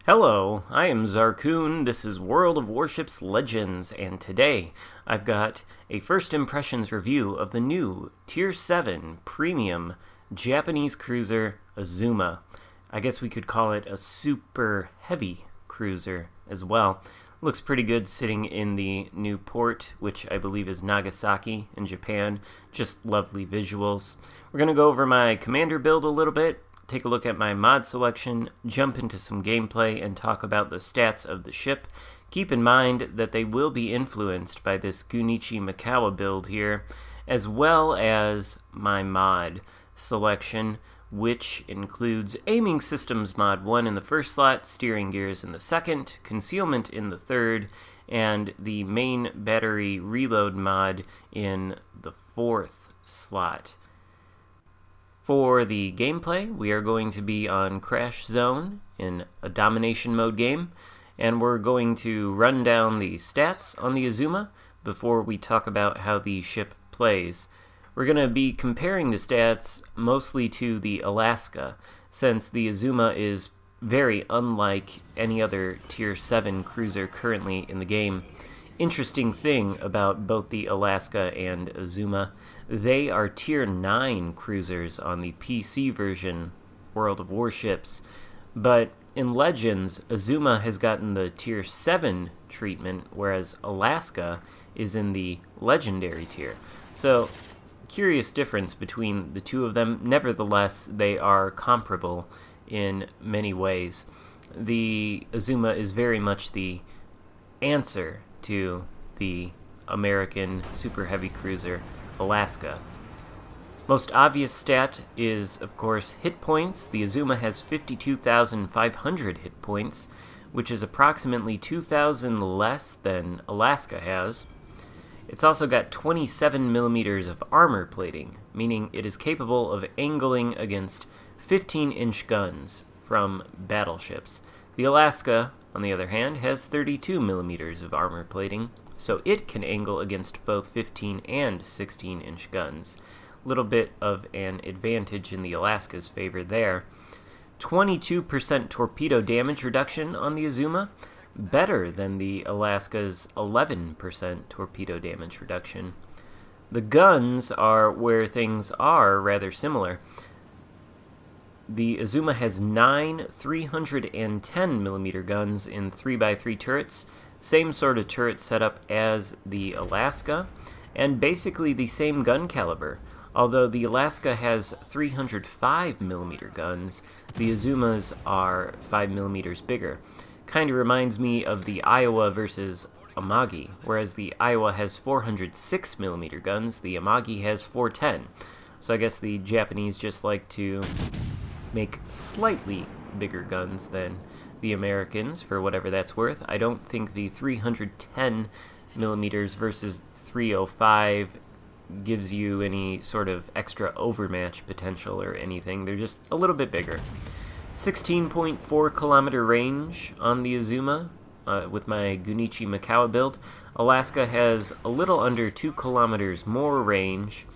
Hello, I am Xarkun, this is World of Warships Legends, and today I've got a first impressions review of the new Tier 7 Premium Japanese cruiser Azuma. I guess we could call it a super heavy cruiser as well. Looks pretty good sitting in the new port, which I believe is Nagasaki in Japan. Just lovely visuals. We're going to go over my commander build a little bit, take a look at my mod selection, jump into some gameplay, and talk about the stats of the ship. Keep in mind that they will be influenced by this Gunichi Mikawa build here, as well as my mod selection, which includes Aiming Systems Mod 1 in the first slot, Steering Gears in the second, Concealment in the third, and the Main Battery Reload mod in the fourth slot. For the gameplay, we are going to be on Crash Zone in a domination mode game, and we're going to run down the stats on the Azuma before we talk about how the ship plays. We're going to be comparing the stats mostly to the Alaska, since the Azuma is very unlike any other Tier 7 cruiser currently in the game. Interesting thing about both the Alaska and Azuma, they are Tier 9 cruisers on the PC version, World of Warships, but in Legends, Azuma has gotten the Tier 7 treatment, whereas Alaska is in the Legendary tier. So, curious difference between the two of them. Nevertheless, they are comparable in many ways. The Azuma is very much the answer to the American super heavy cruiser Alaska. Most obvious stat is, of course, hit points. The Azuma has 52,500 hit points, which is approximately 2,000 less than Alaska has. It's also got 27 millimeters of armor plating, meaning it is capable of angling against 15-inch guns from battleships. The Alaska, on the other hand, has 32 millimeters of armor plating, so it can angle against both 15 and 16-inch guns. A little bit of an advantage in the Alaska's favor there. 22% torpedo damage reduction on the Azuma, better than the Alaska's 11% torpedo damage reduction. The guns are where things are rather similar. The Azuma has 9 310mm guns in 3x3 turrets, same sort of turret setup as the Alaska, and basically the same gun caliber. Although the Alaska has 305mm guns, the Azumas are 5mm bigger. Kind of reminds me of the Iowa versus Amagi, whereas the Iowa has 406mm guns, the Amagi has 410. So I guess the Japanese just like to make slightly bigger guns than the Americans, for whatever that's worth. I don't think the 310 millimeters versus 305 gives you any sort of extra overmatch potential or anything. They're just a little bit bigger. 16.4 kilometer range on the Azuma with my Gunichi Mikawa build. Alaska has a little under 2 kilometers more range,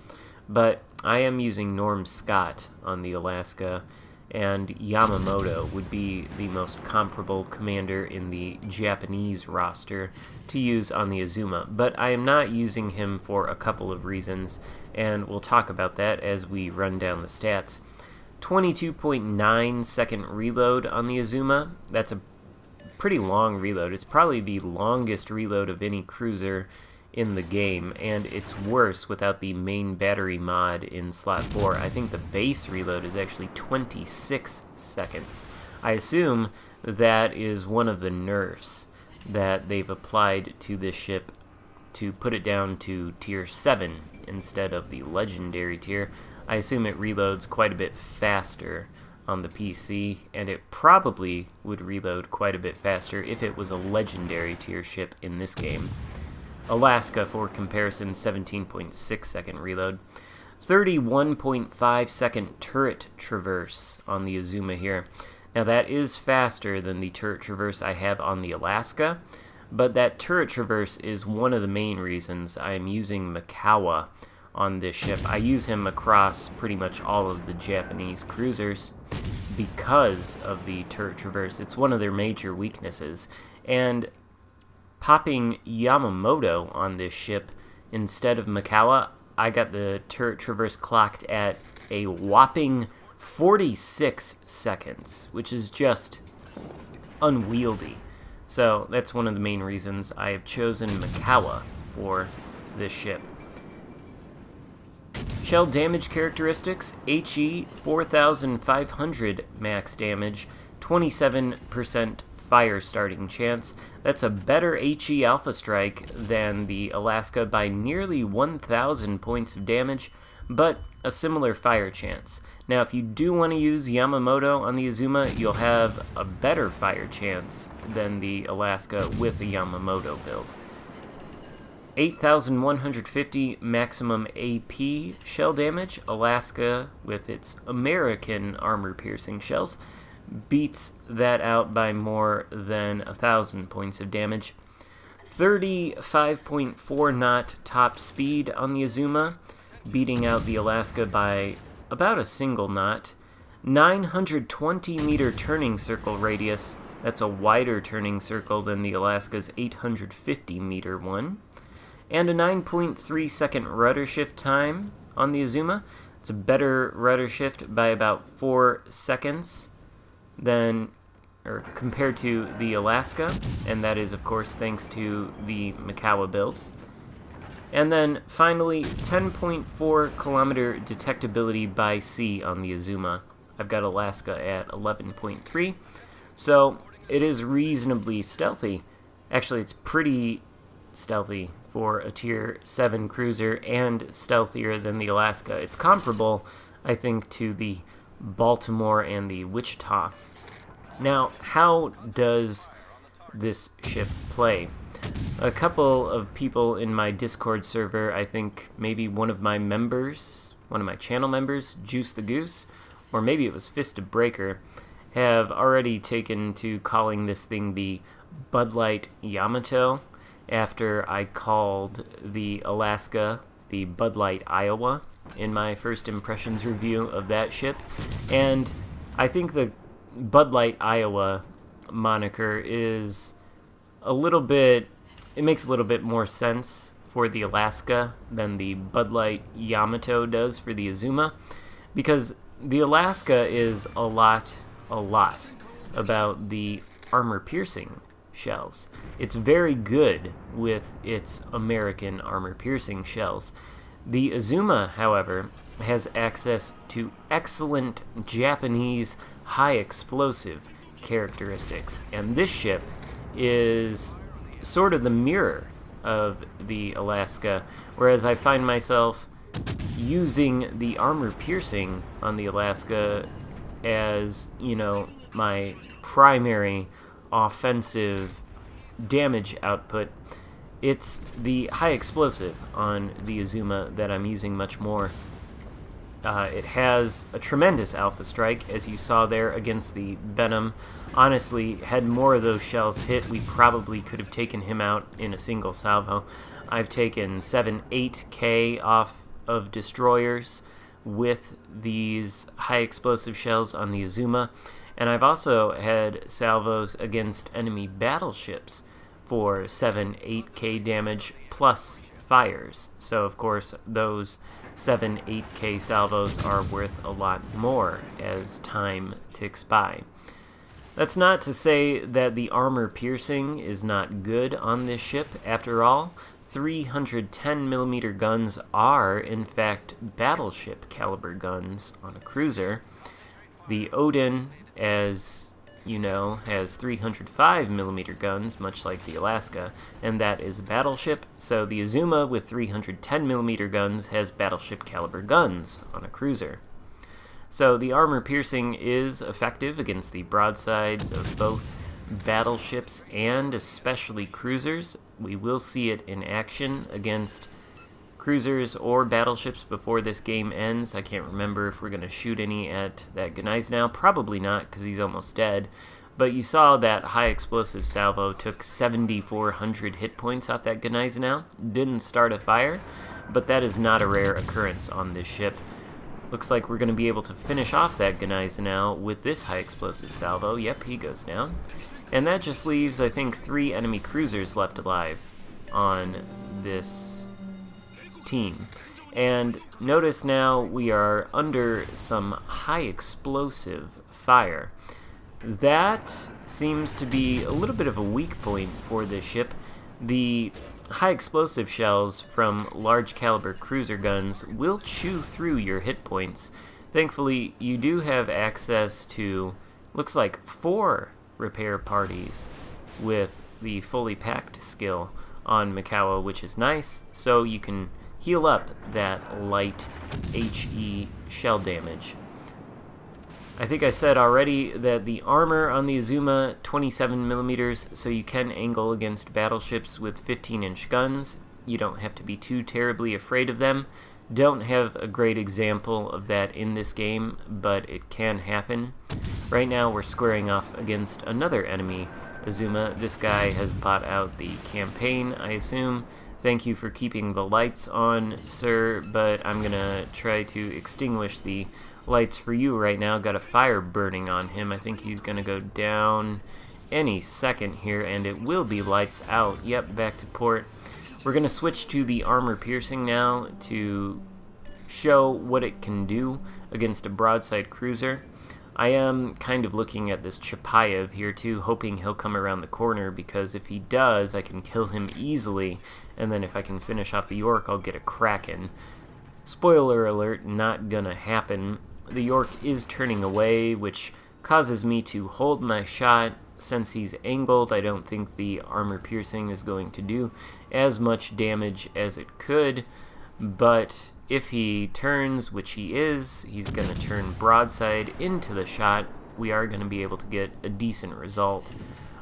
but I am using Norm Scott on the Alaska, and Yamamoto would be the most comparable commander in the Japanese roster to use on the Azuma. But I am not using him for a couple of reasons, and we'll talk about that as we run down the stats. 22.9 second reload on the Azuma. That's a pretty long reload. It's probably the longest reload of any cruiser in the game, and it's worse without the main battery mod in slot 4. I think the base reload is actually 26 seconds. I assume that is one of the nerfs that they've applied to this ship to put it down to Tier 7 instead of the Legendary tier. I assume it reloads quite a bit faster on the PC, and it probably would reload quite a bit faster if it was a Legendary tier ship in this game. Alaska, for comparison, 17.6 second reload. 31.5 second turret traverse on the Azuma here. Now that is faster than the turret traverse I have on the Alaska, but that turret traverse is one of the main reasons I am using Mikawa on this ship. I use him across pretty much all of the Japanese cruisers because of the turret traverse. It's one of their major weaknesses. And popping Yamamoto on this ship instead of Mikawa, I got the turret traverse clocked at a whopping 46 seconds, which is just unwieldy. So that's one of the main reasons I have chosen Mikawa for this ship. Shell damage characteristics: HE 4,500 max damage, 27% fire starting chance. That's a better HE Alpha Strike than the Alaska by nearly 1,000 points of damage, but a similar fire chance. Now, if you do want to use Yamamoto on the Azuma, you'll have a better fire chance than the Alaska with a Yamamoto build. 8,150 maximum AP shell damage. Alaska, with its American armor-piercing shells, beats that out by more than 1,000 points of damage. 35.4 knot top speed on the Azuma, beating out the Alaska by about a single knot. 920 meter turning circle radius. That's a wider turning circle than the Alaska's 850 meter one. And a 9.3 second rudder shift time on the Azuma. It's a better rudder shift by about 4 seconds compared to the Alaska, and that is, of course, thanks to the Mikawa build. And then, finally, 10.4 kilometer detectability by sea on the Azuma. I've got Alaska at 11.3, so it is reasonably stealthy. Actually, it's pretty stealthy for a Tier 7 cruiser and stealthier than the Alaska. It's comparable, I think, to the Baltimore and the Wichita. Now, how does this ship play? A couple of people in my Discord server, I think maybe one of my channel members, Juice the Goose, or maybe it was Fist of Breaker, have already taken to calling this thing the Bud Light Yamato, after I called the Alaska the Bud Light Iowa in my first impressions review of that ship. And I think the Bud Light Iowa moniker is it makes a little bit more sense for the Alaska than the Bud Light Yamato does for the Azuma, because the Alaska is a lot about the armor-piercing shells. It's very good with its American armor-piercing shells. The Azuma, however, has access to excellent Japanese high-explosive characteristics, and this ship is sort of the mirror of the Alaska, whereas I find myself using the armor-piercing on the Alaska as, my primary offensive damage output. It's the high explosive on the Azuma that I'm using much more. It has a tremendous alpha strike, as you saw there against the Venom. Honestly, had more of those shells hit, we probably could have taken him out in a single salvo. I've taken 7-8K off of destroyers with these high explosive shells on the Azuma, and I've also had salvos against enemy battleships for 7-8K damage plus fires. So, of course, those 7-8K salvos are worth a lot more as time ticks by. That's not to say that the armor piercing is not good on this ship. After all, 310mm guns are, in fact, battleship caliber guns on a cruiser. The Odin, as you know, has 305mm guns, much like the Alaska, and that is a battleship. So the Azuma with 310mm guns has battleship caliber guns on a cruiser. So the armor piercing is effective against the broadsides of both battleships and especially cruisers. We will see it in action against cruisers or battleships before this game ends. I can't remember if we're going to shoot any at that Gneisenau. Probably not, because he's almost dead. But you saw that high explosive salvo took 7,400 hit points off that Gneisenau. Didn't start a fire, but that is not a rare occurrence on this ship. Looks like we're going to be able to finish off that Gneisenau now with this high explosive salvo. Yep, he goes down. And that just leaves, I think, 3 enemy cruisers left alive on this team. And notice now we are under some high explosive fire. That seems to be a little bit of a weak point for this ship. The high explosive shells from large caliber cruiser guns will chew through your hit points. Thankfully, you do have access to, looks like 4 repair parties with the fully packed skill on Mikawa, which is nice, so you can heal up that light HE shell damage. I think I said already that the armor on the Azuma 27mm, so you can angle against battleships with 15-inch guns. You don't have to be too terribly afraid of them. Don't have a great example of that in this game, but it can happen. Right now we're squaring off against another enemy Azuma. This guy has bought out the campaign, I assume. Thank you for keeping the lights on, sir, but I'm gonna try to extinguish the lights for you right now. Got a fire burning on him. I think he's gonna go down any second here, and it will be lights out. Yep, back to port. We're gonna switch to the armor piercing now to show what it can do against a broadside cruiser. I am kind of looking at this Chapayev here too, hoping he'll come around the corner, because if he does, I can kill him easily, and then if I can finish off the York, I'll get a Kraken. Spoiler alert, not gonna happen. The York is turning away, which causes me to hold my shot. Since he's angled, I don't think the armor piercing is going to do as much damage as it could, but if he turns, which he is, he's going to turn broadside into the shot. We are going to be able to get a decent result.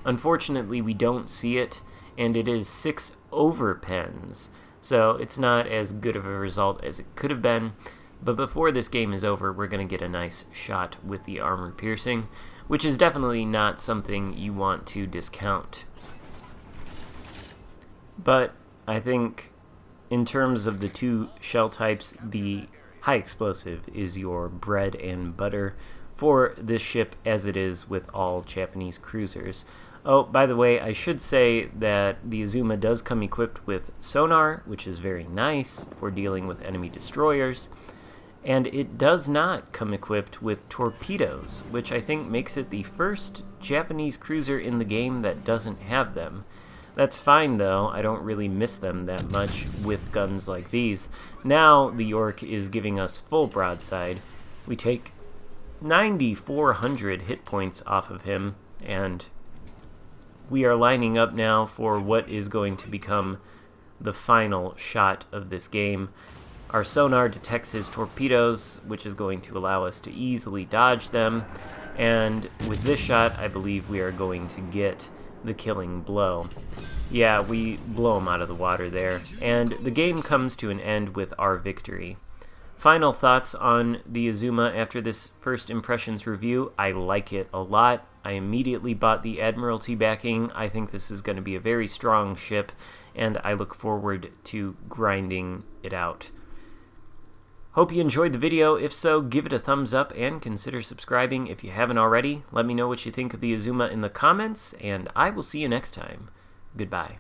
Unfortunately, we don't see it, and it is 6 overpens, so it's not as good of a result as it could have been. But before this game is over, we're going to get a nice shot with the armor piercing, which is definitely not something you want to discount. But I think in terms of the 2 shell types, the high explosive is your bread and butter for this ship, as it is with all Japanese cruisers. Oh, by the way, I should say that the Azuma does come equipped with Sonar, which is very nice for dealing with enemy destroyers. And it does not come equipped with torpedoes, which I think makes it the first Japanese cruiser in the game that doesn't have them. That's fine though, I don't really miss them that much with guns like these. Now the York is giving us full broadside. We take 9,400 hit points off of him, and we are lining up now for what is going to become the final shot of this game. Our sonar detects his torpedoes, which is going to allow us to easily dodge them, and with this shot, I believe we are going to get the killing blow. Yeah, we blow him out of the water there, and the game comes to an end with our victory. Final thoughts on the Azuma after this first impressions review. I like it a lot. I immediately bought the Admiralty backing. I think this is going to be a very strong ship, and I look forward to grinding it out. Hope you enjoyed the video. If so, give it a thumbs up and consider subscribing if you haven't already. Let me know what you think of the Azuma in the comments, and I will see you next time. Goodbye.